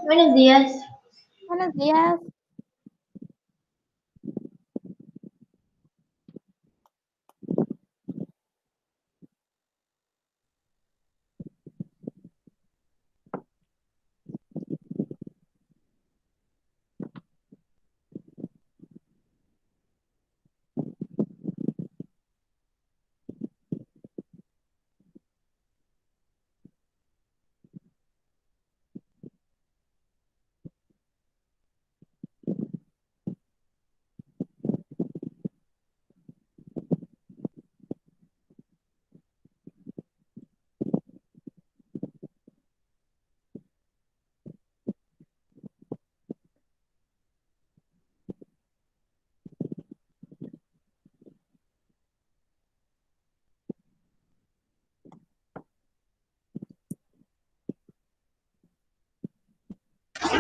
Buenos días. Buenos días.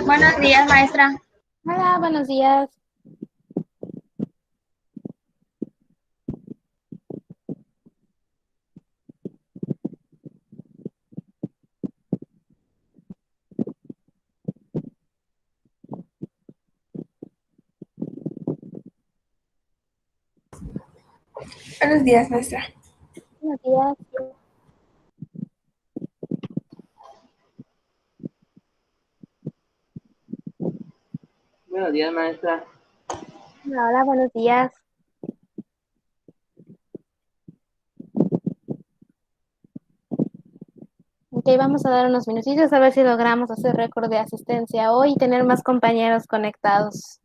Buenos días, maestra. Hola, buenos días. Buenos días, maestra. Buenos días. Buenos días, maestra. Hola, buenos días. Ok, vamos a dar unos minutitos a ver si logramos hacer récord de asistencia hoy y tener más compañeros conectados.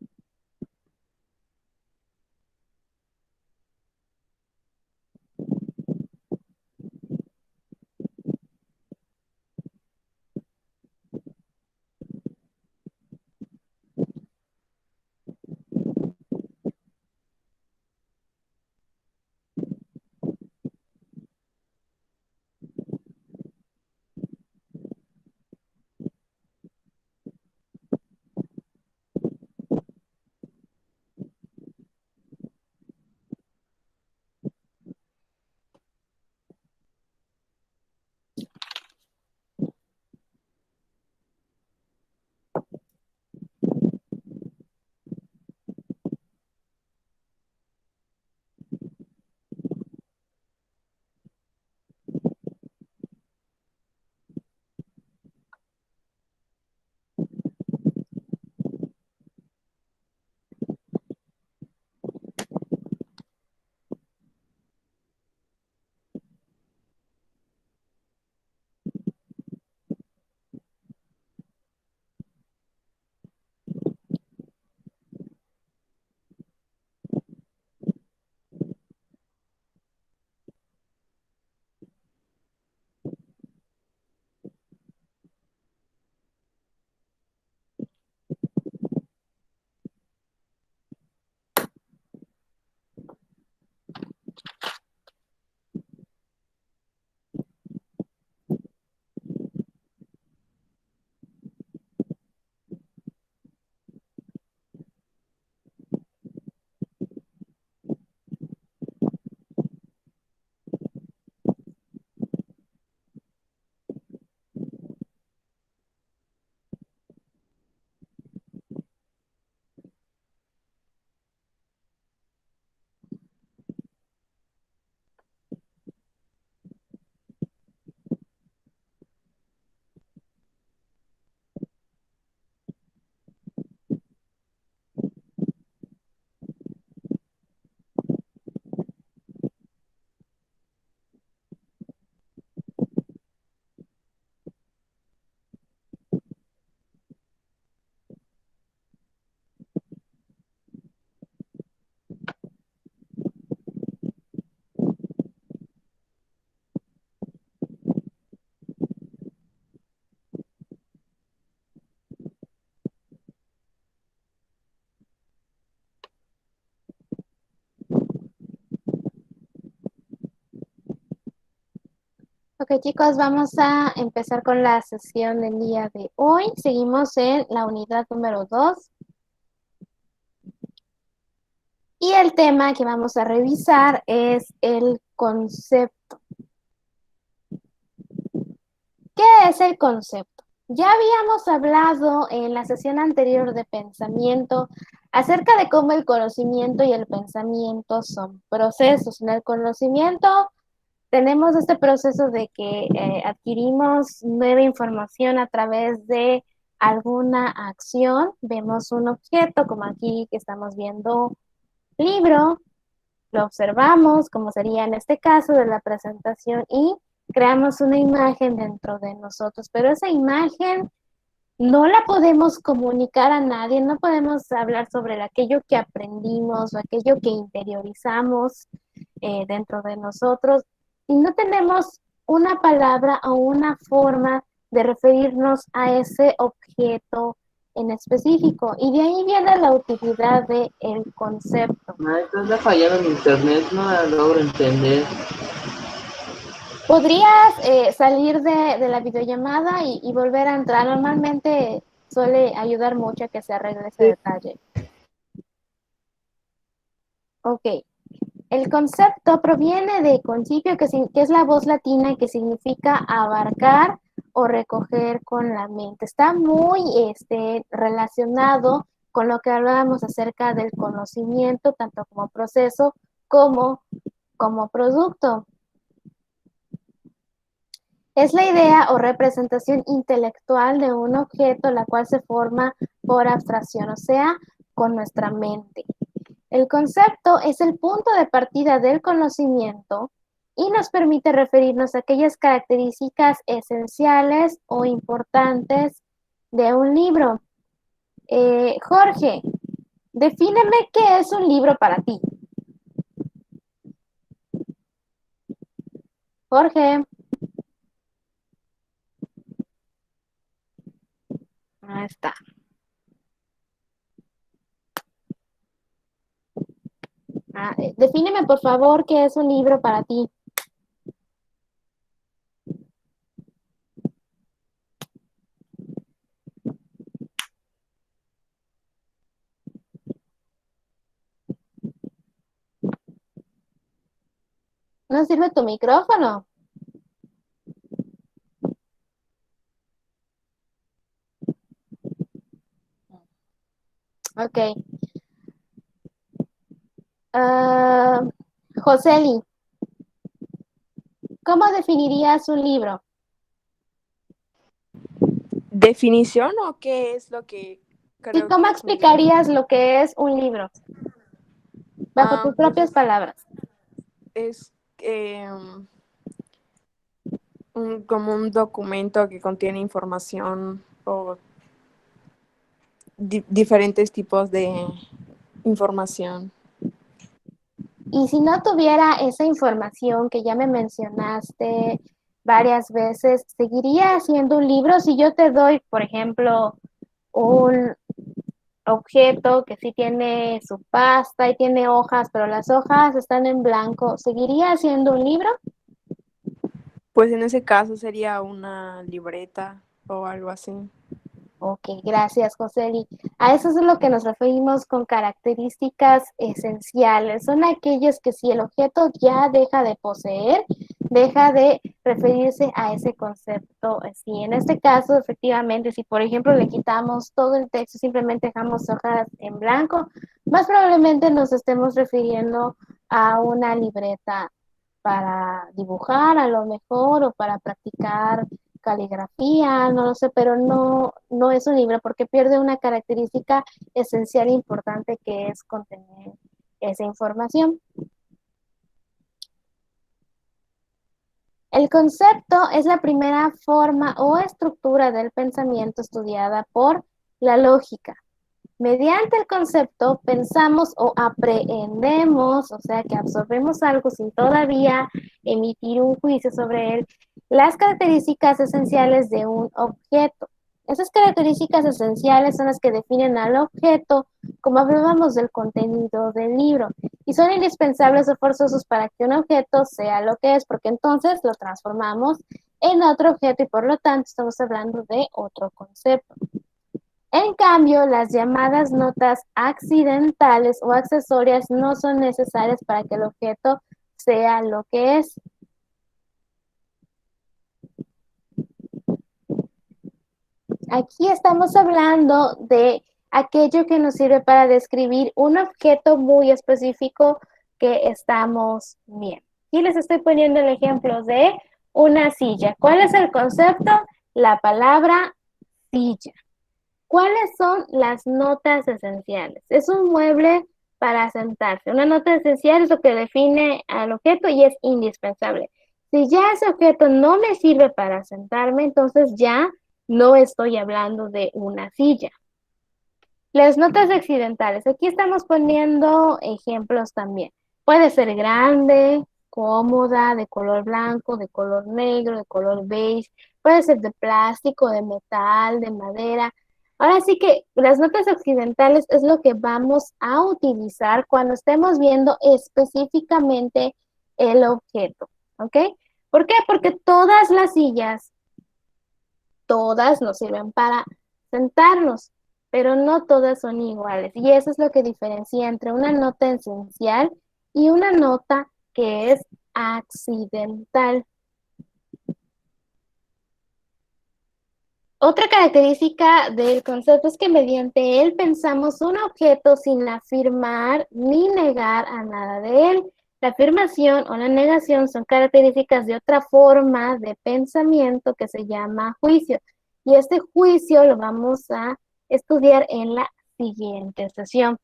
Ok, chicos, vamos a empezar con la sesión del día de hoy. Seguimos en la unidad número 2. Y el tema que vamos a revisar es el concepto. ¿Qué es el concepto? Ya habíamos hablado en la sesión anterior de pensamiento acerca de cómo el conocimiento y el pensamiento son procesos. En el conocimiento tenemos este proceso de que adquirimos nueva información a través de alguna acción. Vemos un objeto, como aquí que estamos viendo libro, lo observamos, como sería en este caso de la presentación, y creamos una imagen dentro de nosotros, pero esa imagen no la podemos comunicar a nadie, no podemos hablar sobre aquello que aprendimos o aquello que interiorizamos dentro de nosotros y no tenemos una palabra o una forma de referirnos a ese objeto en específico. Y de ahí viene la utilidad del concepto. Maestra, está fallando mi internet, no la logro entender. ¿Podrías salir de la videollamada y volver a entrar? Normalmente suele ayudar mucho a que se arregle ese Sí. detalle. Ok. El concepto proviene de concipio, que es la voz latina que significa abarcar o recoger con la mente. Está muy relacionado con lo que hablábamos acerca del conocimiento, tanto como proceso como producto. Es la idea o representación intelectual de un objeto, la cual se forma por abstracción, o sea, con nuestra mente. El concepto es el punto de partida del conocimiento y nos permite referirnos a aquellas características esenciales o importantes de un libro. Jorge, defíneme qué es un libro para ti. Jorge. Ahí está. Defíneme, por favor, qué es un libro para ti. ¿No sirve tu micrófono? Ok. Joseli, ¿cómo definirías un libro? ¿Definición o qué es lo que ¿Y creo cómo que es un libro? explicarías lo que es un libro? Bajo tus Pues propias palabras. es como un documento que contiene información o diferentes tipos de información. Y si no tuviera esa información que ya me mencionaste varias veces, ¿seguiría siendo un libro? Si yo te doy, por ejemplo, un objeto que sí tiene su pasta y tiene hojas, pero las hojas están en blanco, ¿seguiría siendo un libro? Pues en ese caso sería una libreta o algo así. Ok, gracias, Joseli. A eso es lo que nos referimos con características esenciales. Son aquellas que si el objeto ya deja de poseer, deja de referirse a ese concepto. Sí, en este caso, efectivamente, si por ejemplo le quitamos todo el texto, simplemente dejamos hojas en blanco, más probablemente nos estemos refiriendo a una libreta para dibujar a lo mejor o para practicar caligrafía, no lo sé, pero no es un libro porque pierde una característica esencial e importante que es contener esa información. El concepto es la primera forma o estructura del pensamiento estudiada por la lógica. Mediante el concepto pensamos o aprehendemos, o sea que absorbemos algo sin todavía emitir un juicio sobre él, las características esenciales de un objeto. Esas características esenciales son las que definen al objeto, como hablábamos del contenido del libro, y son indispensables o forzosos para que un objeto sea lo que es, porque entonces lo transformamos en otro objeto y por lo tanto estamos hablando de otro concepto. En cambio, las llamadas notas accidentales o accesorias no son necesarias para que el objeto sea lo que es. Aquí estamos hablando de aquello que nos sirve para describir un objeto muy específico que estamos viendo. Aquí les estoy poniendo el ejemplo de una silla. ¿Cuál es el concepto? La palabra silla. ¿Cuáles son las notas esenciales? Es un mueble para sentarse. Una nota esencial es lo que define al objeto y es indispensable. Si ya ese objeto no me sirve para sentarme, entonces ya no estoy hablando de una silla. Las notas accidentales. Aquí estamos poniendo ejemplos también. Puede ser grande, cómoda, de color blanco, de color negro, de color beige. Puede ser de plástico, de metal, de madera. Ahora sí que las notas accidentales es lo que vamos a utilizar cuando estemos viendo específicamente el objeto. ¿Ok? ¿Por qué? Porque todas las sillas, todas nos sirven para sentarnos, pero no todas son iguales. Y eso es lo que diferencia entre una nota esencial y una nota que es accidental. Otra característica del concepto es que mediante él pensamos un objeto sin afirmar ni negar a nada de él. La afirmación o la negación son características de otra forma de pensamiento que se llama juicio. Y este juicio lo vamos a estudiar en la siguiente sesión.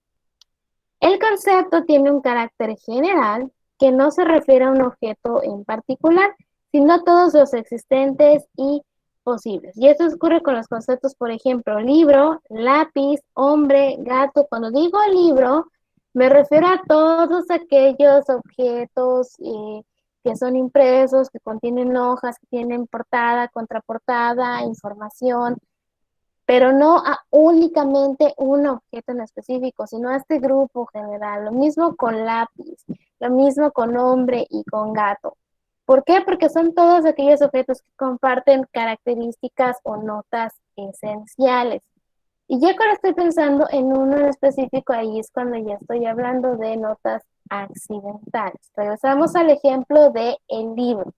El concepto tiene un carácter general que no se refiere a un objeto en particular, sino a todos los existentes y posibles. Y esto ocurre con los conceptos, por ejemplo, libro, lápiz, hombre, gato. Cuando digo libro, me refiero a todos aquellos objetos que son impresos, que contienen hojas, que tienen portada, contraportada, información, pero no a únicamente un objeto en específico, sino a este grupo general. Lo mismo con lápiz, lo mismo con hombre y con gato. ¿Por qué? Porque son todos aquellos objetos que comparten características o notas esenciales. Y ya cuando estoy pensando en uno en específico, ahí es cuando ya estoy hablando de notas accidentales. Regresamos al ejemplo del libro.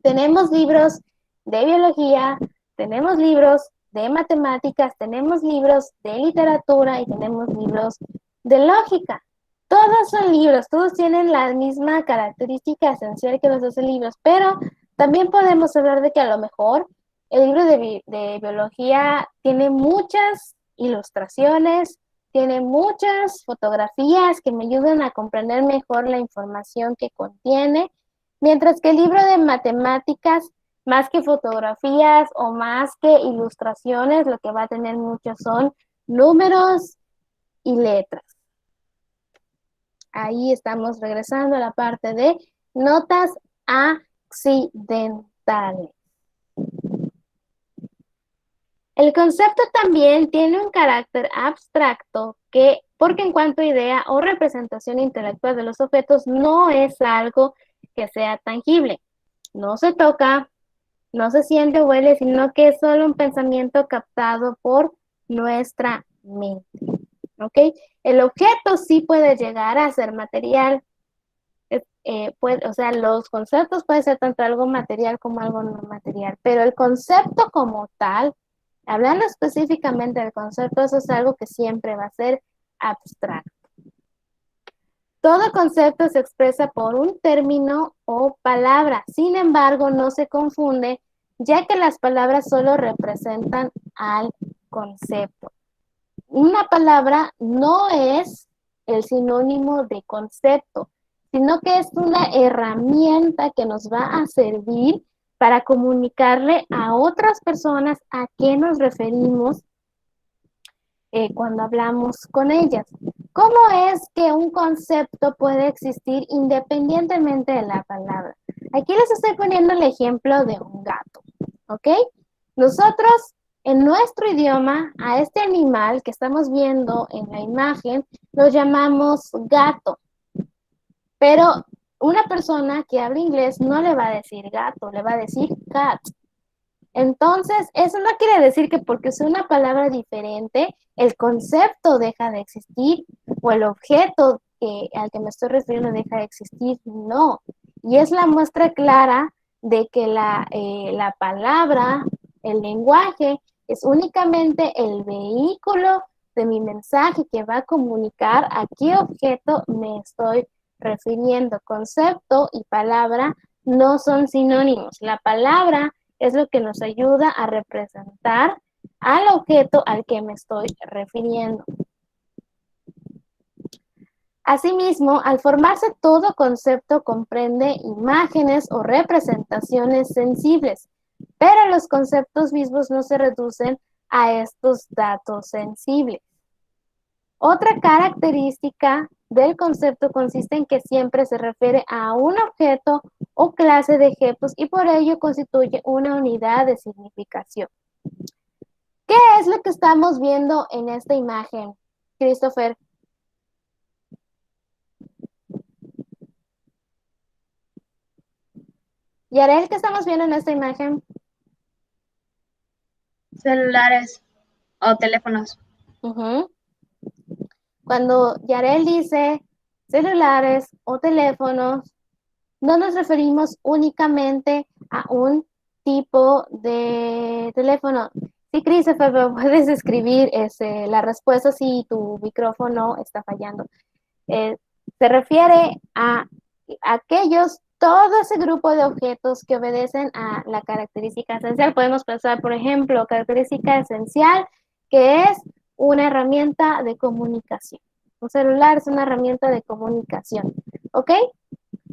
Tenemos libros de biología, tenemos libros de matemáticas, tenemos libros de literatura y tenemos libros de lógica. Todos son libros, todos tienen la misma característica esencial que los 12 libros, pero también podemos hablar de que a lo mejor el libro de biología tiene muchas ilustraciones, tiene muchas fotografías que me ayudan a comprender mejor la información que contiene, mientras que el libro de matemáticas, más que fotografías o más que ilustraciones, lo que va a tener mucho son números y letras. Ahí estamos regresando a la parte de notas accidentales. El concepto también tiene un carácter abstracto porque en cuanto a idea o representación intelectual de los objetos, no es algo que sea tangible. No se toca, no se siente o huele, sino que es solo un pensamiento captado por nuestra mente. ¿Ok? El objeto sí puede llegar a ser material. O sea, los conceptos pueden ser tanto algo material como algo no material, pero el concepto como tal, hablando específicamente del concepto, eso es algo que siempre va a ser abstracto. Todo concepto se expresa por un término o palabra, sin embargo, no se confunde, ya que las palabras solo representan al concepto. Una palabra no es el sinónimo de concepto, sino que es una herramienta que nos va a servir para comunicarle a otras personas a qué nos referimos cuando hablamos con ellas. ¿Cómo es que un concepto puede existir independientemente de la palabra? Aquí les estoy poniendo el ejemplo de un gato, ¿ok? Nosotros, en nuestro idioma, a este animal que estamos viendo en la imagen, lo llamamos gato. Pero una persona que habla inglés no le va a decir gato, le va a decir cat. Entonces, eso no quiere decir que porque es una palabra diferente, el concepto deja de existir o el objeto al que me estoy refiriendo deja de existir. No. Y es la muestra clara de que la palabra, el lenguaje, es únicamente el vehículo de mi mensaje que va a comunicar a qué objeto me estoy refiriendo. Concepto y palabra no son sinónimos. La palabra es lo que nos ayuda a representar al objeto al que me estoy refiriendo. Asimismo, al formarse todo concepto comprende imágenes o representaciones sensibles, pero los conceptos mismos no se reducen a estos datos sensibles. Otra característica del concepto consiste en que siempre se refiere a un objeto o clase de objetos y por ello constituye una unidad de significación. ¿Qué es lo que estamos viendo en esta imagen, Christopher? Yarel, ¿qué estamos viendo en esta imagen? Celulares o teléfonos. Cuando Yarel dice celulares o teléfonos, no nos referimos únicamente a un tipo de teléfono. Sí, Christopher, pero puedes escribir la respuesta si tu micrófono está fallando. Se refiere a aquellos, todo ese grupo de objetos que obedecen a la característica esencial. Podemos pensar, por ejemplo, característica esencial, que es una herramienta de comunicación. Un celular es una herramienta de comunicación, ¿ok?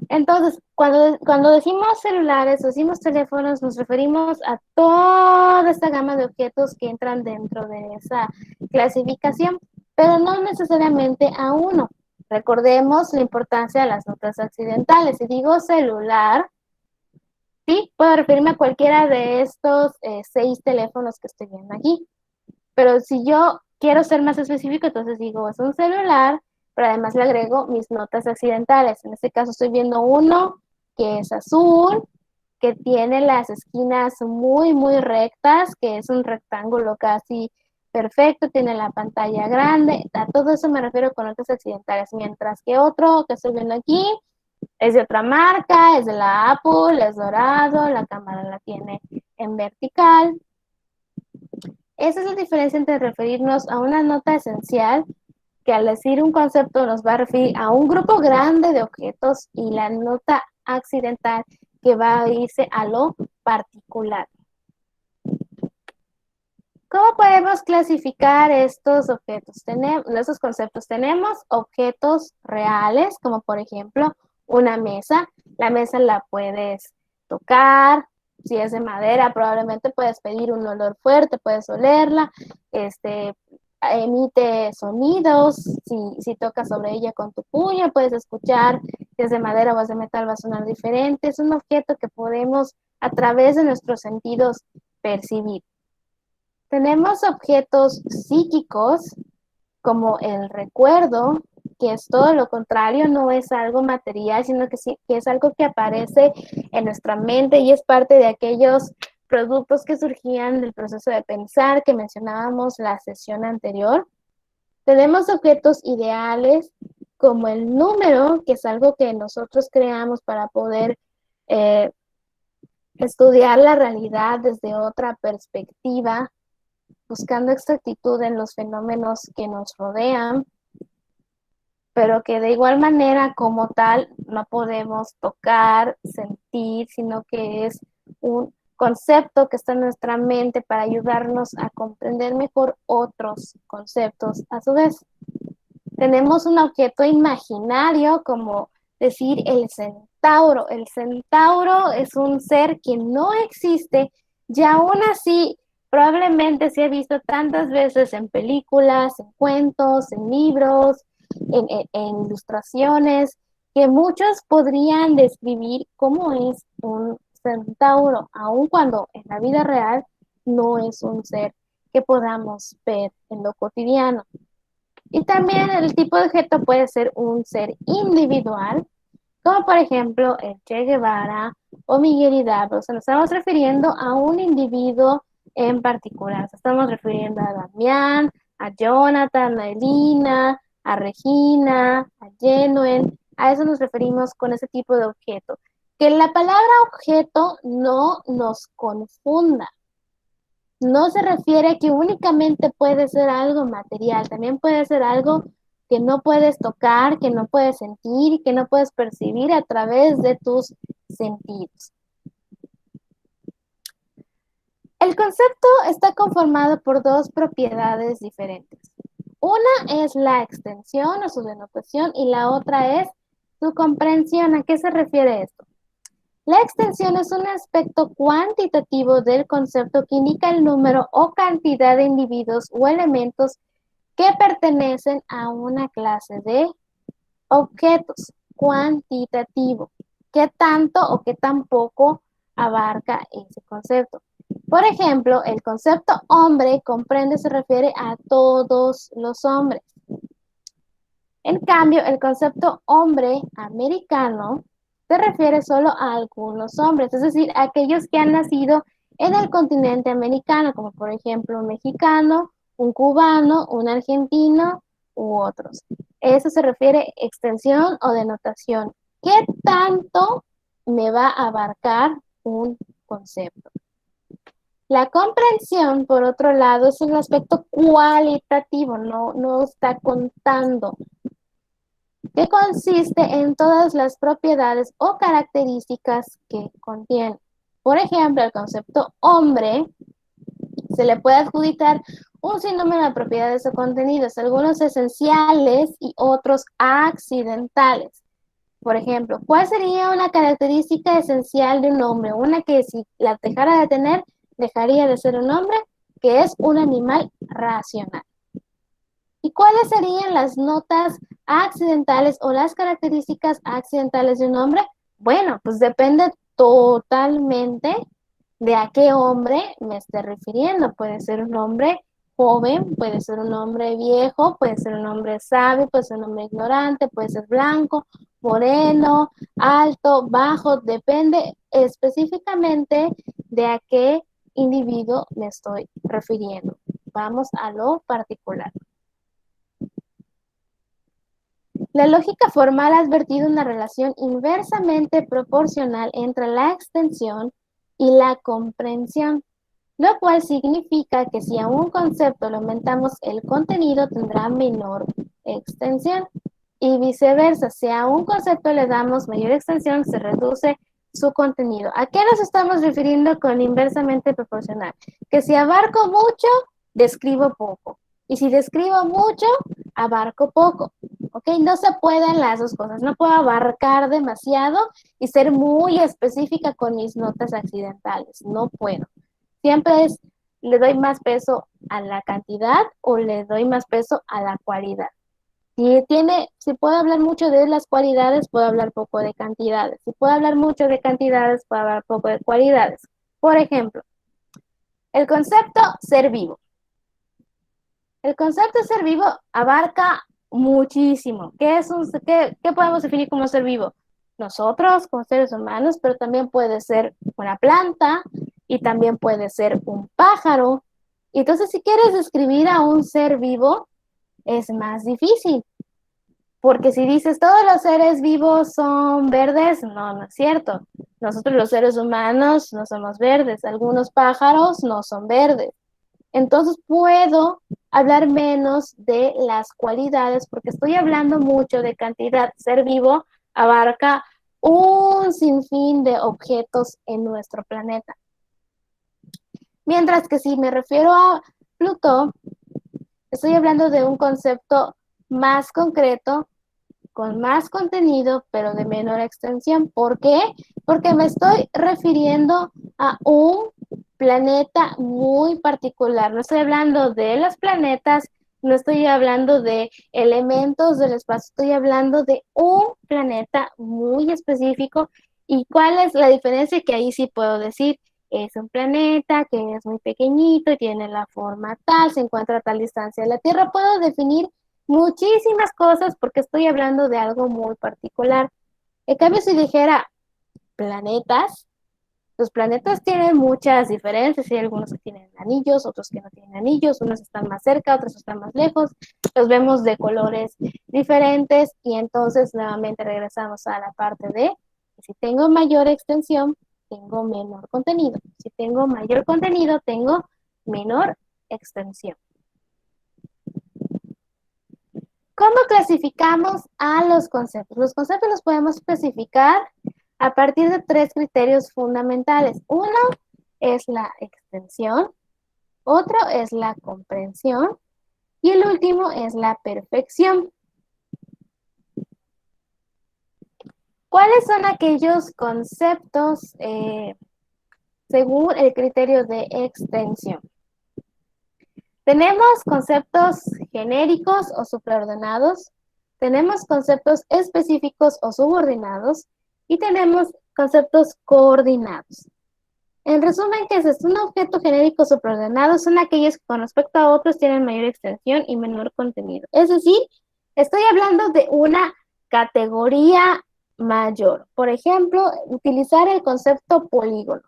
Entonces, cuando decimos celulares, decimos teléfonos, nos referimos a toda esta gama de objetos que entran dentro de esa clasificación, pero no necesariamente a uno. Recordemos la importancia de las notas accidentales. Si digo celular, sí, puedo referirme a cualquiera de estos 6 teléfonos que estoy viendo aquí. Pero si yo quiero ser más específico, entonces digo, es un celular, pero además le agrego mis notas accidentales. En este caso estoy viendo uno que es azul, que tiene las esquinas muy, muy rectas, que es un rectángulo casi perfecto, tiene la pantalla grande. A todo eso me refiero con notas accidentales, mientras que otro que estoy viendo aquí es de otra marca, es de la Apple, es dorado, la cámara la tiene en vertical. Esa es la diferencia entre referirnos a una nota esencial, que al decir un concepto nos va a referir a un grupo grande de objetos, y la nota accidental, que va a irse a lo particular. ¿Cómo podemos clasificar estos objetos? Estos conceptos. Tenemos objetos reales, como por ejemplo una mesa. La mesa la puedes tocar. Si es de madera, probablemente puedes pedir un olor fuerte, puedes olerla. Emite sonidos. Si tocas sobre ella con tu puño, puedes escuchar. Si es de madera o es de metal, va a sonar diferente. Es un objeto que podemos, a través de nuestros sentidos, percibir. Tenemos objetos psíquicos, como el recuerdo, que es todo lo contrario, no es algo material, sino que es algo que aparece en nuestra mente y es parte de aquellos productos que surgían del proceso de pensar que mencionábamos la sesión anterior. Tenemos objetos ideales, como el número, que es algo que nosotros creamos para poder estudiar la realidad desde otra perspectiva, buscando exactitud en los fenómenos que nos rodean, pero que de igual manera como tal no podemos tocar, sentir, sino que es un concepto que está en nuestra mente para ayudarnos a comprender mejor otros conceptos. A su vez, tenemos un objeto imaginario, como decir el centauro. El centauro es un ser que no existe y aún así probablemente se ha visto tantas veces en películas, en cuentos, en libros, en ilustraciones, que muchos podrían describir cómo es un centauro, aun cuando en la vida real no es un ser que podamos ver en lo cotidiano. Y también el tipo de objeto puede ser un ser individual, como por ejemplo el Che Guevara o Miguel Hidalgo. O sea, nos estamos refiriendo a un individuo en particular. Nos estamos refiriendo a Damián, a Jonathan, a Elina, a Regina, a Jenuen. A eso nos referimos con ese tipo de objeto. Que la palabra objeto no nos confunda. no se refiere a que únicamente puede ser algo material, también puede ser algo que no puedes tocar, que no puedes sentir, que no puedes percibir a través de tus sentidos. El concepto está conformado por dos propiedades diferentes. Una es la extensión o su denotación y la otra es su comprensión. ¿A qué se refiere esto? La extensión es un aspecto cuantitativo del concepto que indica el número o cantidad de individuos o elementos que pertenecen a una clase de objetos. Cuantitativo. ¿Qué tanto o qué tan poco abarca ese concepto? Por ejemplo, el concepto hombre comprende, se refiere a todos los hombres. En cambio, el concepto hombre americano se refiere solo a algunos hombres, es decir, aquellos que han nacido en el continente americano, como por ejemplo un mexicano, un cubano, un argentino u otros. Eso se refiere extensión o denotación. ¿Qué tanto me va a abarcar un concepto? La comprensión, por otro lado, es un aspecto cualitativo, no está contando, que consiste en todas las propiedades o características que contiene. Por ejemplo, el concepto hombre se le puede adjudicar un sinnúmero de propiedades o contenidos, algunos esenciales y otros accidentales. Por ejemplo, ¿cuál sería una característica esencial de un hombre? Una que si la dejara de tener, dejaría de ser un hombre, que es un animal racional. ¿Y cuáles serían las notas accidentales o las características accidentales de un hombre? Bueno, pues depende totalmente de a qué hombre me esté refiriendo. Puede ser un hombre joven, puede ser un hombre viejo, puede ser un hombre sabio, puede ser un hombre ignorante, puede ser blanco, moreno, alto, bajo, depende específicamente de a qué individuo me estoy refiriendo. Vamos a lo particular. La lógica formal ha advertido una relación inversamente proporcional entre la extensión y la comprensión, lo cual significa que si a un concepto le aumentamos el contenido, tendrá menor extensión, y viceversa, si a un concepto le damos mayor extensión, se reduce su contenido. ¿A qué nos estamos refiriendo con inversamente proporcional? Que si abarco mucho, describo poco, y si describo mucho, abarco poco. ¿Ok? No se pueden las dos cosas. No puedo abarcar demasiado y ser muy específica con mis notas accidentales. No puedo. Siempre le doy más peso a la cantidad o le doy más peso a la cualidad. Si puedo hablar mucho de las cualidades, puedo hablar poco de cantidades. Si puedo hablar mucho de cantidades, puedo hablar poco de cualidades. Por ejemplo, el concepto ser vivo. El concepto de ser vivo abarca muchísimo. ¿Qué podemos definir como ser vivo? Nosotros, como seres humanos, pero también puede ser una planta y también puede ser un pájaro. Y entonces, si quieres describir a un ser vivo, es más difícil. Porque si dices todos los seres vivos son verdes, no es cierto. Nosotros los seres humanos no somos verdes. Algunos pájaros no son verdes. Entonces puedo hablar menos de las cualidades porque estoy hablando mucho de cantidad. Ser vivo abarca un sinfín de objetos en nuestro planeta. Mientras que si me refiero a Plutón, estoy hablando de un concepto más concreto, con más contenido, pero de menor extensión. ¿Por qué? Porque me estoy refiriendo a un planeta muy particular. No estoy hablando de los planetas, no estoy hablando de elementos del espacio, estoy hablando de un planeta muy específico. ¿Y cuál es la diferencia? Que ahí sí puedo decir, es un planeta que es muy pequeñito, tiene la forma tal, se encuentra a tal distancia de la Tierra. Puedo definir muchísimas cosas porque estoy hablando de algo muy particular. En cambio, si dijera planetas, los planetas tienen muchas diferencias. Hay algunos que tienen anillos, otros que no tienen anillos, unos están más cerca, otros están más lejos. Los vemos de colores diferentes y entonces nuevamente regresamos a la parte de que si tengo mayor extensión, tengo menor contenido. Si tengo mayor contenido, tengo menor extensión. ¿Cómo clasificamos a los conceptos? Los conceptos los podemos clasificar a partir de 3 criterios fundamentales. Uno es la extensión, otro es la comprensión y el último es la perfección. ¿Cuáles son aquellos conceptos según el criterio de extensión? Tenemos conceptos genéricos o supraordenados, tenemos conceptos específicos o subordinados y tenemos conceptos coordinados. En resumen, ¿qué es un objeto genérico supraordenado? Son aquellos que con respecto a otros tienen mayor extensión y menor contenido. Es decir, estoy hablando de una categoría mayor. Por ejemplo, utilizar el concepto polígono.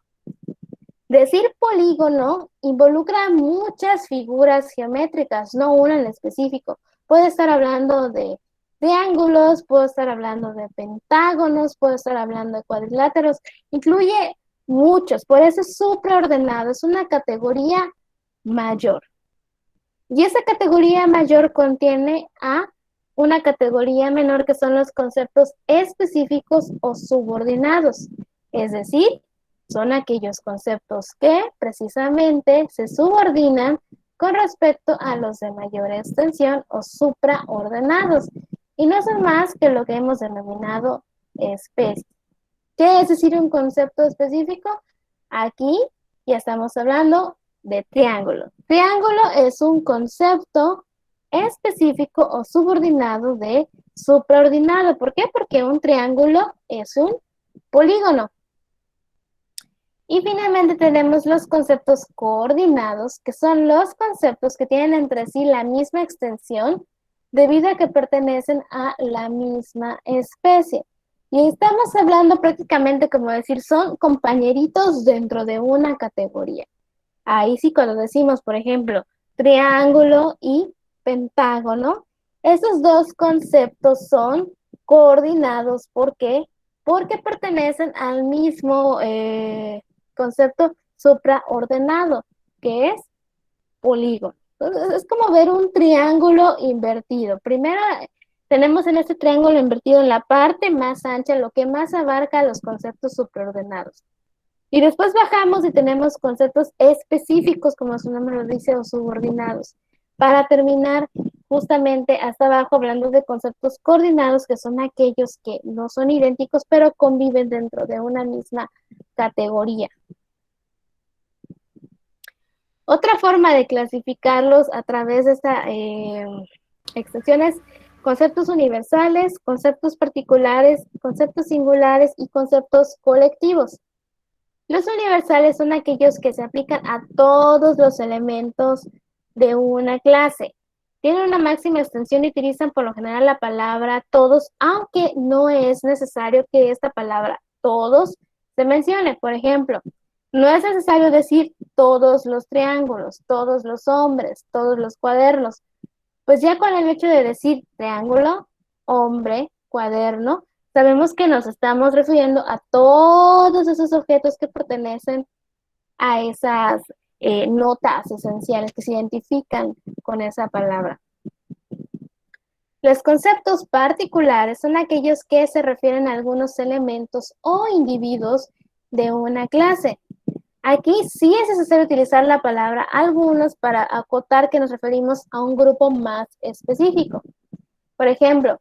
Decir polígono involucra muchas figuras geométricas, no una en específico. Puede estar hablando de triángulos, puedo estar hablando de pentágonos, puedo estar hablando de cuadriláteros, incluye muchos, por eso es supraordenado, es una categoría mayor. Y esa categoría mayor contiene a una categoría menor que son los conceptos específicos o subordinados, es decir, son aquellos conceptos que precisamente se subordinan con respecto a los de mayor extensión o supraordenados, y no son más que lo que hemos denominado especies. ¿Qué es decir un concepto específico? Aquí ya estamos hablando de triángulo. Triángulo es un concepto específico o subordinado de supraordinado. ¿Por qué? Porque un triángulo es un polígono. Y finalmente tenemos los conceptos coordinados, que son los conceptos que tienen entre sí la misma extensión debido a que pertenecen a la misma especie. Y estamos hablando prácticamente como decir, son compañeritos dentro de una categoría. Ahí sí, cuando decimos, por ejemplo, triángulo y pentágono, esos dos conceptos son coordinados. ¿Por qué? Porque pertenecen al mismo concepto supraordenado, que es polígono. Entonces, es como ver un triángulo invertido. Primero tenemos en este triángulo invertido en la parte más ancha, lo que más abarca los conceptos supraordenados. Y después bajamos y tenemos conceptos específicos, como su nombre lo dice, o subordinados, para terminar justamente hasta abajo hablando de conceptos coordinados, que son aquellos que no son idénticos, pero conviven dentro de una misma categoría. Otra forma de clasificarlos a través de esta extensión es conceptos universales, conceptos particulares, conceptos singulares y conceptos colectivos. Los universales son aquellos que se aplican a todos los elementos de una clase. Tienen una máxima extensión y utilizan por lo general la palabra todos, aunque no es necesario que esta palabra todos se mencione. Por ejemplo, no es necesario decir todos los triángulos, todos los hombres, todos los cuadernos. Pues ya con el hecho de decir triángulo, hombre, cuaderno, sabemos que nos estamos refiriendo a todos esos objetos que pertenecen a esas notas esenciales que se identifican con esa palabra. Los conceptos particulares son aquellos que se refieren a algunos elementos o individuos de una clase. Aquí sí es necesario utilizar la palabra algunos para acotar que nos referimos a un grupo más específico. Por ejemplo,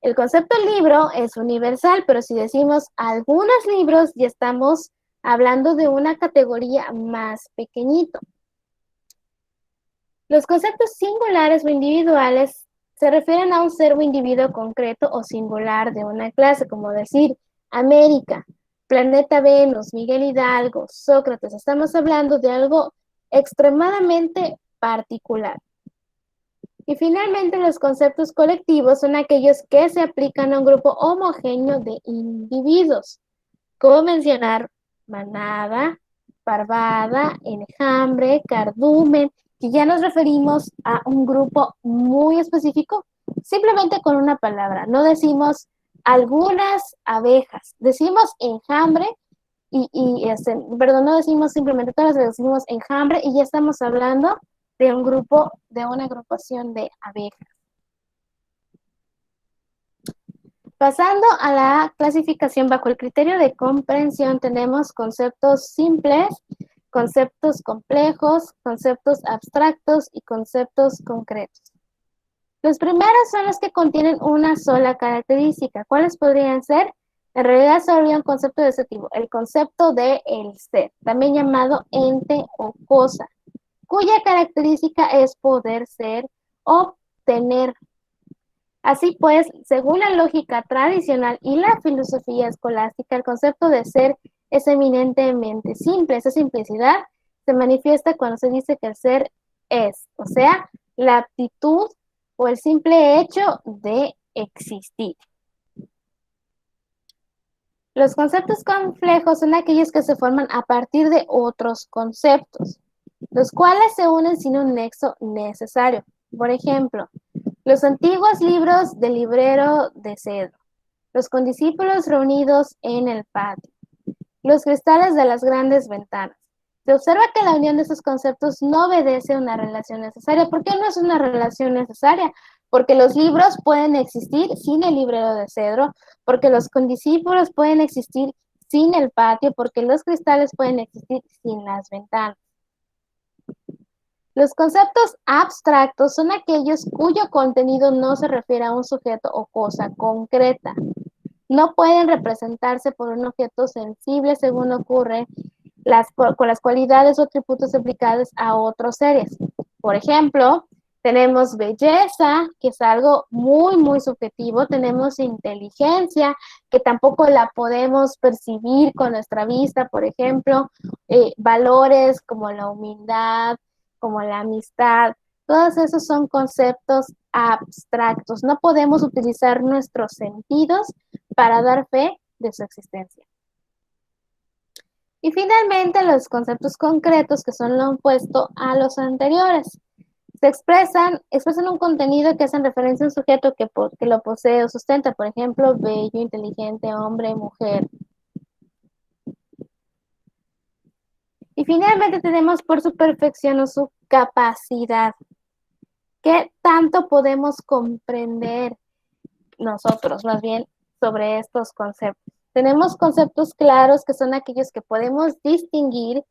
el concepto libro es universal, pero si decimos algunos libros, ya estamos hablando de una categoría más pequeñito. Los conceptos singulares o individuales se refieren a un ser o individuo concreto o singular de una clase, como decir América, Planeta Venus, Miguel Hidalgo, Sócrates. Estamos hablando de algo extremadamente particular. Y finalmente los conceptos colectivos son aquellos que se aplican a un grupo homogéneo de individuos, como mencionar manada, parvada, enjambre, cardumen, que ya nos referimos a un grupo muy específico, simplemente con una palabra. No decimos algunas abejas, decimos enjambre perdón, no decimos simplemente todas, decimos enjambre y ya estamos hablando de un grupo, de una agrupación de abejas. Pasando a la clasificación bajo el criterio de comprensión, tenemos conceptos simples, conceptos complejos, conceptos abstractos y conceptos concretos. Los primeros son los que contienen una sola característica. ¿Cuáles podrían ser? En realidad solo habría un concepto de ese tipo, el concepto de el ser, también llamado ente o cosa, cuya característica es poder ser o tener. Así pues, según la lógica tradicional y la filosofía escolástica, el concepto de ser es eminentemente simple. Esa simplicidad se manifiesta cuando se dice que el ser es, o sea, la aptitud o el simple hecho de existir. Los conceptos complejos son aquellos que se forman a partir de otros conceptos, los cuales se unen sin un nexo necesario. Por ejemplo, los antiguos libros del librero de cedro, los condiscípulos reunidos en el patio, los cristales de las grandes ventanas. Se observa que la unión de esos conceptos no obedece a una relación necesaria. ¿Por qué no es una relación necesaria? Porque los libros pueden existir sin el librero de cedro, porque los condiscípulos pueden existir sin el patio, porque los cristales pueden existir sin las ventanas. Los conceptos abstractos son aquellos cuyo contenido no se refiere a un sujeto o cosa concreta. No pueden representarse por un objeto sensible según ocurre con las cualidades o atributos aplicados a otros seres. Por ejemplo, tenemos belleza, que es algo muy, muy subjetivo. Tenemos inteligencia, que tampoco la podemos percibir con nuestra vista. Por ejemplo, valores como la humildad, como la amistad. Todos esos son conceptos abstractos. No podemos utilizar nuestros sentidos para dar fe de su existencia. Y finalmente, los conceptos concretos, que son lo opuesto a los anteriores. Se expresan un contenido que hacen referencia a un sujeto que lo posee o sustenta. Por ejemplo, bello, inteligente, hombre, mujer. Y finalmente tenemos por su perfección o su capacidad. ¿Qué tanto podemos comprender nosotros, más bien, sobre estos conceptos? Tenemos conceptos claros, que son aquellos que podemos distinguir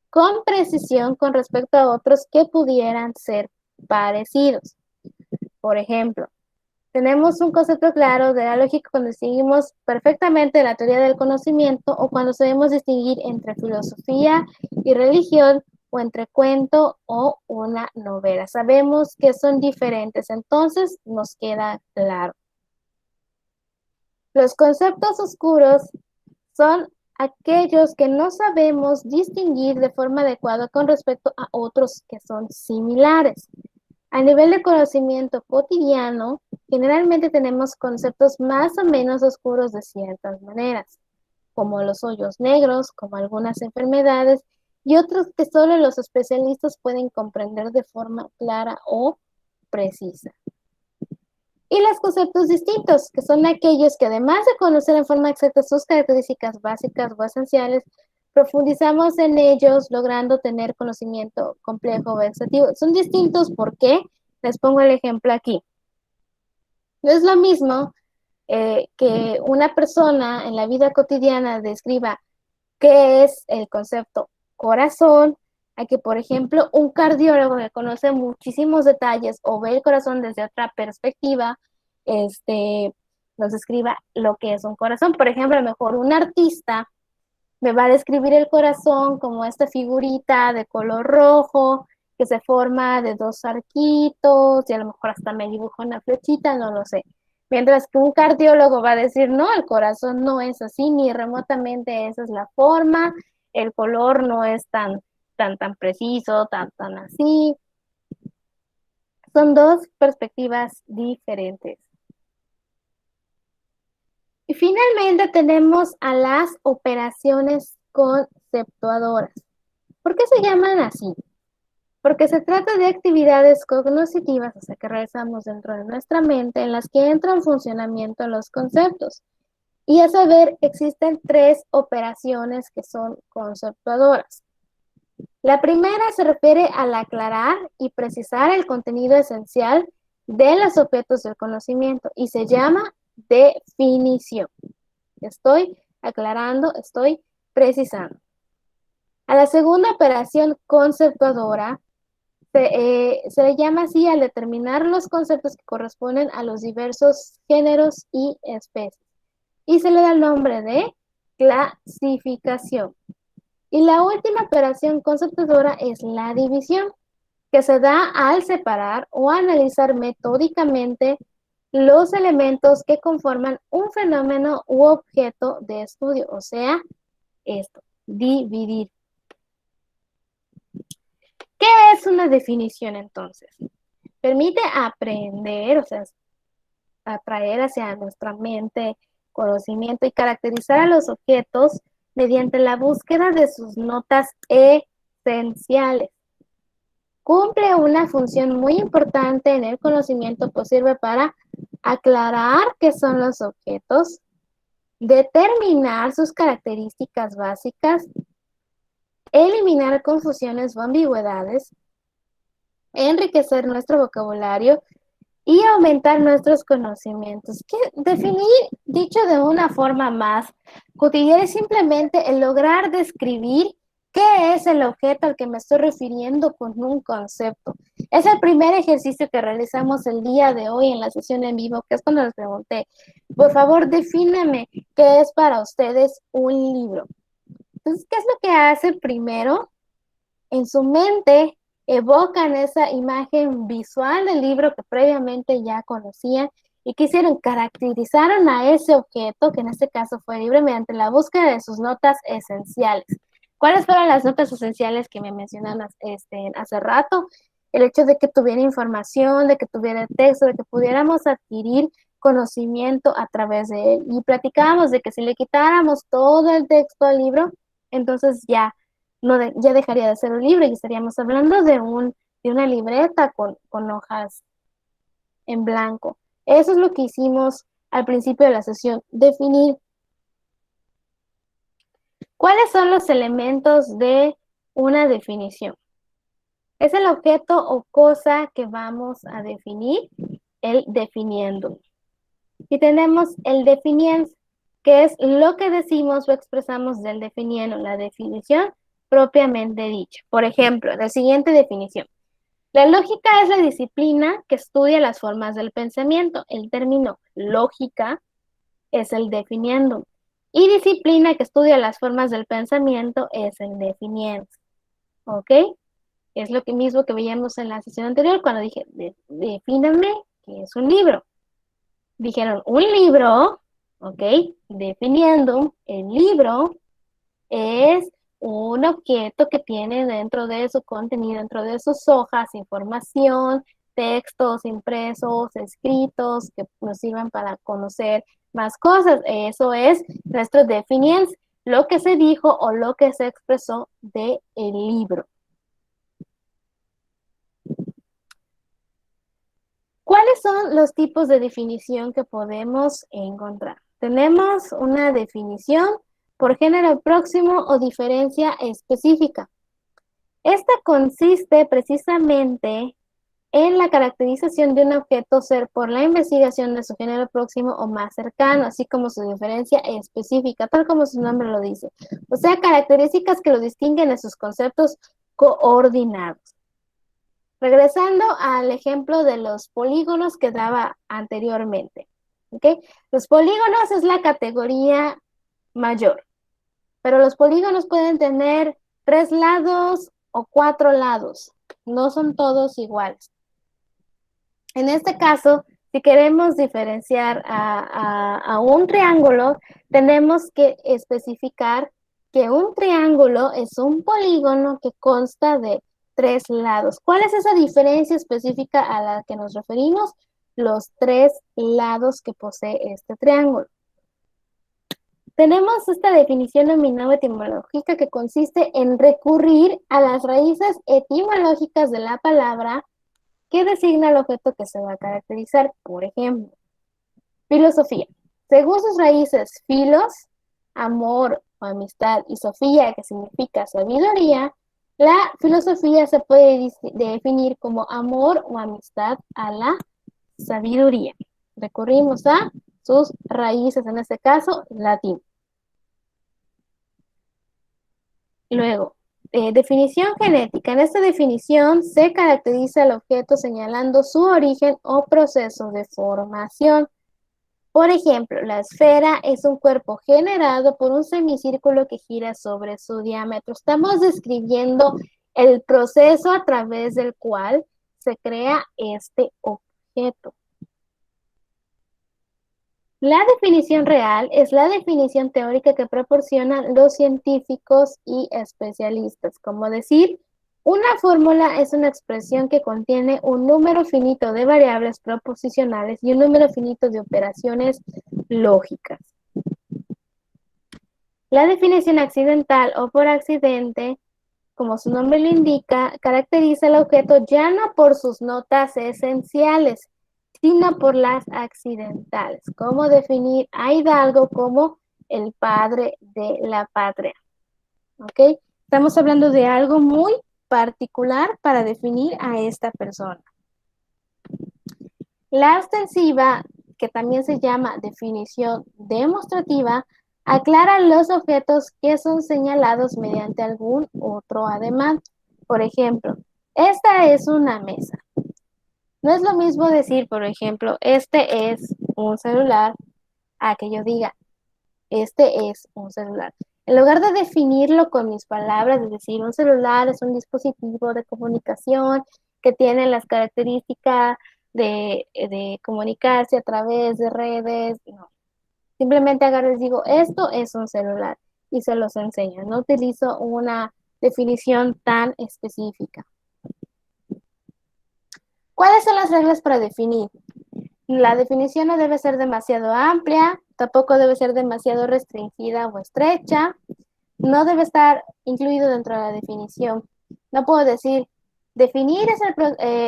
con precisión con respecto a otros que pudieran ser parecidos. Por ejemplo, tenemos un concepto claro de la lógica cuando distinguimos perfectamente la teoría del conocimiento, o cuando sabemos distinguir entre filosofía y religión, o entre cuento o una novela. Sabemos que son diferentes, entonces nos queda claro. Los conceptos oscuros son aquellos que no sabemos distinguir de forma adecuada con respecto a otros que son similares. A nivel de conocimiento cotidiano, generalmente tenemos conceptos más o menos oscuros de ciertas maneras, como los hoyos negros, como algunas enfermedades, y otros que solo los especialistas pueden comprender de forma clara o precisa. Y los conceptos distintos, que son aquellos que además de conocer en forma exacta sus características básicas o esenciales, profundizamos en ellos logrando tener conocimiento complejo o exhaustivo. Son distintos, ¿por qué? Les pongo el ejemplo aquí. No es lo mismo que una persona en la vida cotidiana describa qué es el concepto corazón, a que, por ejemplo, un cardiólogo que conoce muchísimos detalles o ve el corazón desde otra perspectiva, nos describa lo que es un corazón. Por ejemplo, a lo mejor un artista me va a describir el corazón como esta figurita de color rojo que se forma de dos arquitos y a lo mejor hasta me dibujo una flechita, no lo sé. Mientras que un cardiólogo va a decir, no, el corazón no es así, ni remotamente esa es la forma, el color no es tan preciso, tan así. Son dos perspectivas diferentes. Y finalmente tenemos a las operaciones conceptuadoras. ¿Por qué se llaman así? Porque se trata de actividades cognitivas, o sea, que realizamos dentro de nuestra mente, en las que entran en funcionamiento los conceptos. Y a saber, existen 3 operaciones que son conceptuadoras. La primera se refiere al aclarar y precisar el contenido esencial de los objetos del conocimiento y se llama definición. Estoy aclarando, estoy precisando. A la segunda operación conceptuadora se le llama así al determinar los conceptos que corresponden a los diversos géneros y especies. Y se le da el nombre de clasificación. Y la última operación conceptuadora es la división, que se da al separar o analizar metódicamente los elementos que conforman un fenómeno u objeto de estudio, o sea, esto, dividir. ¿Qué es una definición entonces? Permite aprender, o sea, atraer hacia nuestra mente conocimiento y caracterizar a los objetos mediante la búsqueda de sus notas esenciales. Cumple una función muy importante en el conocimiento, pues sirve para aclarar qué son los objetos, determinar sus características básicas, eliminar confusiones o ambigüedades, enriquecer nuestro vocabulario y aumentar nuestros conocimientos. Que definir, dicho de una forma más cotidiana, es simplemente el lograr describir qué es el objeto al que me estoy refiriendo con un concepto. Es el primer ejercicio que realizamos el día de hoy en la sesión en vivo, que es cuando les pregunté, por favor, defíname qué es para ustedes un libro. Entonces, ¿qué es lo que hacen primero? En su mente evocan esa imagen visual del libro que previamente ya conocían y que hicieron, caracterizaron a ese objeto, que en este caso fue el libro, mediante la búsqueda de sus notas esenciales. ¿Cuáles fueron las notas esenciales que me mencionan hace rato? El hecho de que tuviera información, de que tuviera texto, de que pudiéramos adquirir conocimiento a través de él. Y platicábamos de que si le quitáramos todo el texto al libro, entonces ya dejaría de ser un libro y estaríamos hablando de una libreta con hojas en blanco. Eso es lo que hicimos al principio de la sesión, definir cuáles son los elementos de una definición. Es el objeto o cosa que vamos a definir, el definiendo. Y tenemos el definiendo, que es lo que decimos o expresamos del definiendo, la definición propiamente dicha. Por ejemplo, la siguiente definición. La lógica es la disciplina que estudia las formas del pensamiento. El término lógica es el definiendo. Y disciplina que estudia las formas del pensamiento es el definiendo. ¿Ok? Es lo mismo que veíamos en la sesión anterior cuando dije, defíname qué es un libro. Dijeron, un libro, ¿ok? Definiendo, el libro es un objeto que tiene dentro de su contenido, dentro de sus hojas, información, textos impresos, escritos, que nos sirvan para conocer más cosas. Eso es nuestro definiendo, lo que se dijo o lo que se expresó del libro. ¿Cuáles son los tipos de definición que podemos encontrar? Tenemos una definición por género próximo o diferencia específica. Esta consiste precisamente en la caracterización de un objeto ser por la investigación de su género próximo o más cercano, así como su diferencia específica, tal como su nombre lo dice. O sea, características que lo distinguen de sus conceptos coordinados. Regresando al ejemplo de los polígonos que daba anteriormente. ¿Okay? Los polígonos es la categoría mayor, pero los polígonos pueden tener 3 lados o 4 lados. No son todos iguales. En este caso, si queremos diferenciar a un triángulo, tenemos que especificar que un triángulo es un polígono que consta de 3 lados. ¿Cuál es esa diferencia específica a la que nos referimos? Los 3 lados que posee este triángulo. Tenemos esta definición nominal-etimológica que consiste en recurrir a las raíces etimológicas de la palabra que designa el objeto que se va a caracterizar. Por ejemplo, filosofía. Según sus raíces, filos, amor o amistad, y sofía, que significa sabiduría, la filosofía se puede definir como amor o amistad a la sabiduría. Recurrimos a sus raíces, en este caso, latín. Luego, definición genética. En esta definición se caracteriza el objeto señalando su origen o proceso de formación. Por ejemplo, la esfera es un cuerpo generado por un semicírculo que gira sobre su diámetro. Estamos describiendo el proceso a través del cual se crea este objeto. La definición real es la definición teórica que proporcionan los científicos y especialistas. Como decir, una fórmula es una expresión que contiene un número finito de variables proposicionales y un número finito de operaciones lógicas. La definición accidental o por accidente, como su nombre lo indica, caracteriza el objeto ya no por sus notas esenciales, sino por las accidentales. ¿Cómo definir a Hidalgo como el padre de la patria? ¿Ok? Estamos hablando de algo muy particular para definir a esta persona. La ostensiva, que también se llama definición demostrativa, aclara los objetos que son señalados mediante algún otro ademán. Por ejemplo, esta es una mesa. No es lo mismo decir, por ejemplo, este es un celular, a que yo diga, este es un celular. En lugar de definirlo con mis palabras, es decir, un celular es un dispositivo de comunicación que tiene las características de comunicarse a través de redes, no. Simplemente agarro y digo, esto es un celular y se los enseño. No utilizo una definición tan específica. ¿Cuáles son las reglas para definir? La definición no debe ser demasiado amplia, tampoco debe ser demasiado restringida o estrecha, no debe estar incluido dentro de la definición. No puedo decir, definir es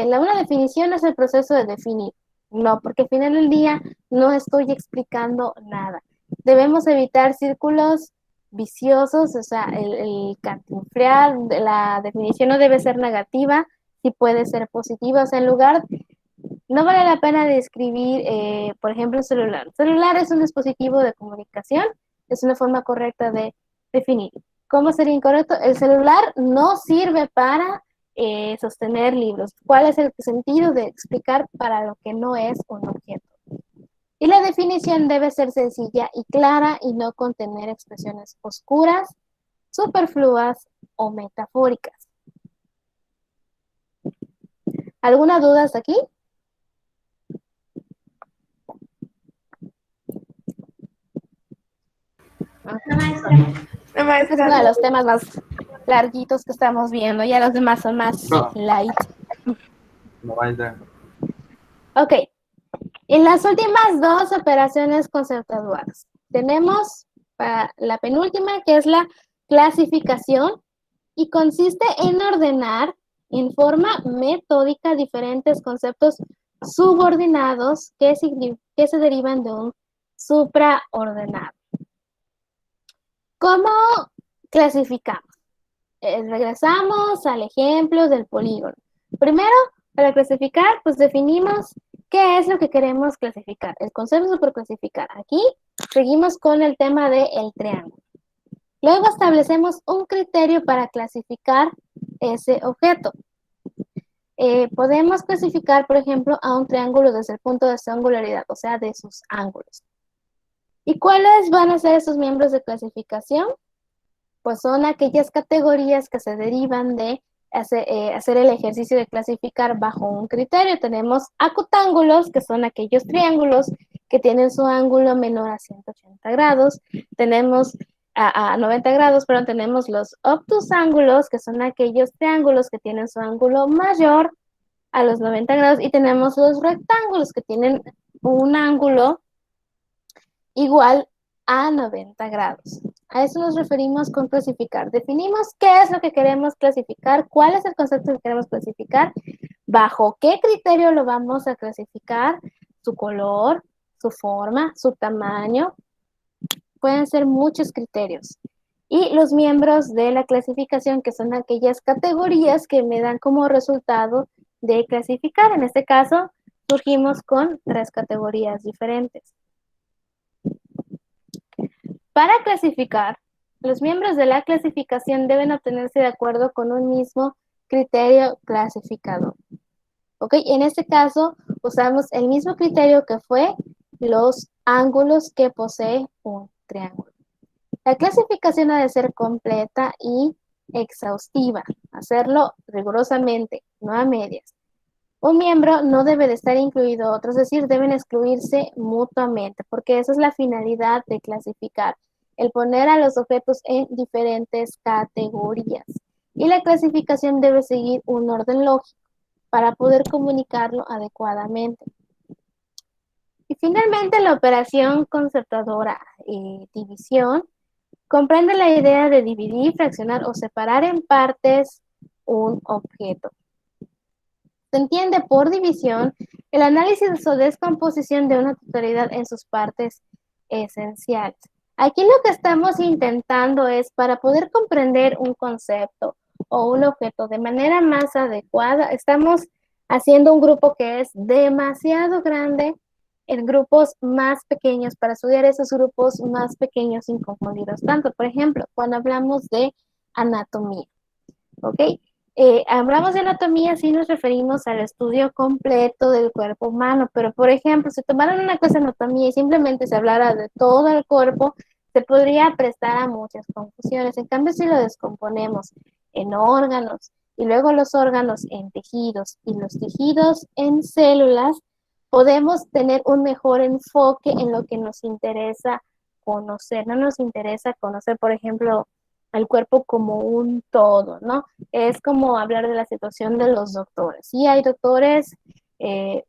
una definición es el proceso de definir. No, porque al final del día no estoy explicando nada. Debemos evitar círculos viciosos, o sea, el cantinflear, la definición no debe ser negativa, sí puede ser positiva, o sea, en lugar, no vale la pena describir, por ejemplo, un celular. Celular es un dispositivo de comunicación, es una forma correcta de definir. ¿Cómo sería incorrecto? El celular no sirve para sostener libros. ¿Cuál es el sentido de explicar para lo que no es un objeto? Y la definición debe ser sencilla y clara y no contener expresiones oscuras, superfluas o metafóricas. ¿Alguna duda hasta aquí? Este es uno de los temas más larguitos que estamos viendo. Ya los demás son más light. No, maestra. Ok. En las últimas dos operaciones conceptuadas, tenemos la penúltima, que es la clasificación, y consiste en ordenar en forma metódica diferentes conceptos subordinados que se derivan de un supraordenado. ¿Cómo clasificamos? Regresamos al ejemplo del polígono. Primero, para clasificar, pues definimos qué es lo que queremos clasificar. El concepto por clasificar. Aquí seguimos con el tema del triángulo. Luego establecemos un criterio para clasificar ese objeto. Podemos clasificar, por ejemplo, a un triángulo desde el punto de su angularidad, o sea, de sus ángulos. ¿Y cuáles van a ser esos miembros de clasificación? Pues son aquellas categorías que se derivan de hacer el ejercicio de clasificar bajo un criterio. Tenemos acutángulos, que son aquellos triángulos que tienen su ángulo menor a 180 grados. Tenemos a 90 grados, pero tenemos los obtusángulos, que son aquellos triángulos que tienen su ángulo mayor a los 90 grados. Y tenemos los rectángulos, que tienen un ángulo igual a 90 grados. A eso nos referimos con clasificar. Definimos qué es lo que queremos clasificar, cuál es el concepto que queremos clasificar, bajo qué criterio lo vamos a clasificar, su color, su forma, su tamaño. Pueden ser muchos criterios. Y los miembros de la clasificación, que son aquellas categorías que me dan como resultado de clasificar. En este caso, surgimos con 3 categorías diferentes. Para clasificar, los miembros de la clasificación deben obtenerse de acuerdo con un mismo criterio clasificador. ¿Ok? En este caso, usamos el mismo criterio que fue los ángulos que posee un triángulo. La clasificación ha de ser completa y exhaustiva, hacerlo rigurosamente, no a medias. Un miembro no debe de estar incluido otro, es decir, deben excluirse mutuamente, porque esa es la finalidad de clasificar, el poner a los objetos en diferentes categorías. Y la clasificación debe seguir un orden lógico para poder comunicarlo adecuadamente. Y finalmente, la operación conceptuadora división comprende la idea de dividir, fraccionar o separar en partes un objeto. Se entiende por división el análisis o descomposición de una totalidad en sus partes esenciales. Aquí lo que estamos intentando es, para poder comprender un concepto o un objeto de manera más adecuada, estamos haciendo un grupo que es demasiado grande en grupos más pequeños para estudiar esos grupos más pequeños inconfundidos tanto. Por ejemplo, cuando hablamos de anatomía, ¿ok? Hablamos de anatomía, sí nos referimos al estudio completo del cuerpo humano, pero por ejemplo, si tomaran una clase de anatomía y simplemente se hablara de todo el cuerpo, se podría prestar a muchas confusiones. En cambio, si lo descomponemos en órganos y luego los órganos en tejidos y los tejidos en células, podemos tener un mejor enfoque en lo que nos interesa conocer. No nos interesa conocer, por ejemplo, al cuerpo como un todo, ¿no? Es como hablar de la situación de los doctores. Sí, hay doctores que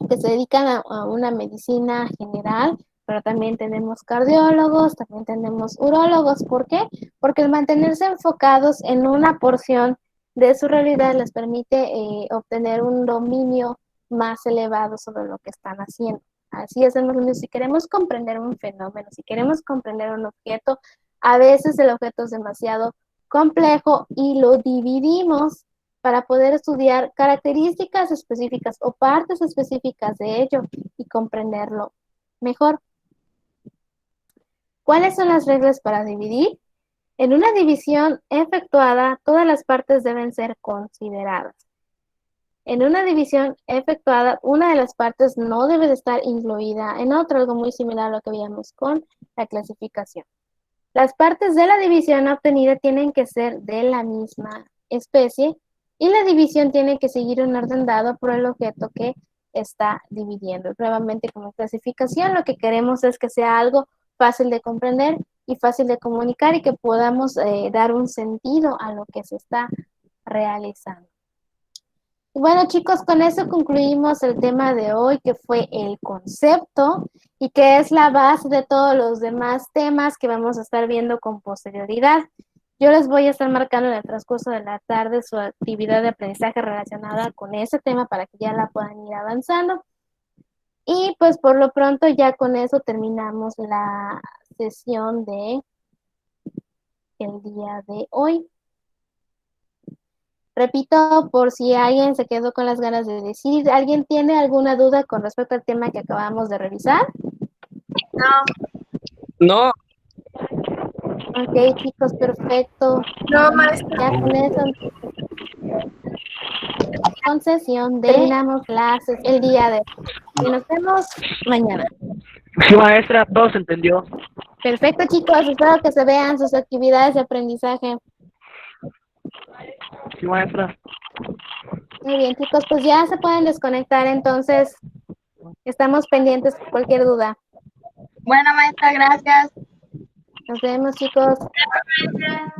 se dedican a una medicina general, pero también tenemos cardiólogos, también tenemos urólogos. ¿Por qué? Porque el mantenerse enfocados en una porción de su realidad les permite obtener un dominio más elevado sobre lo que están haciendo. Así hacemos lo mismo. Si queremos comprender un fenómeno, si queremos comprender un objeto, a veces el objeto es demasiado complejo y lo dividimos para poder estudiar características específicas o partes específicas de ello y comprenderlo mejor. ¿Cuáles son las reglas para dividir? En una división efectuada, todas las partes deben ser consideradas. En una división efectuada, una de las partes no debe de estar incluida en otra, algo muy similar a lo que veíamos con la clasificación. Las partes de la división obtenida tienen que ser de la misma especie y la división tiene que seguir un orden dado por el objeto que está dividiendo. Nuevamente, como clasificación, lo que queremos es que sea algo fácil de comprender y fácil de comunicar y que podamos dar un sentido a lo que se está realizando. Y bueno, chicos, con eso concluimos el tema de hoy, que fue el concepto y que es la base de todos los demás temas que vamos a estar viendo con posterioridad. Yo les voy a estar marcando en el transcurso de la tarde su actividad de aprendizaje relacionada con ese tema para que ya la puedan ir avanzando. Y pues por lo pronto ya con eso terminamos la sesión de el día de hoy. Repito, por si alguien se quedó con las ganas de decir, ¿alguien tiene alguna duda con respecto al tema que acabamos de revisar? No. Ok, chicos, perfecto. No, maestra. Ya con eso, con sesión terminamos clases el día de hoy. Y nos vemos mañana. Sí, maestra, todo se entendió. Perfecto, chicos, espero que se vean sus actividades de aprendizaje. Sí, maestra. Muy bien, chicos, pues ya se pueden desconectar, entonces estamos pendientes de cualquier duda. Bueno, maestra, gracias. Nos vemos, chicos. Maestra.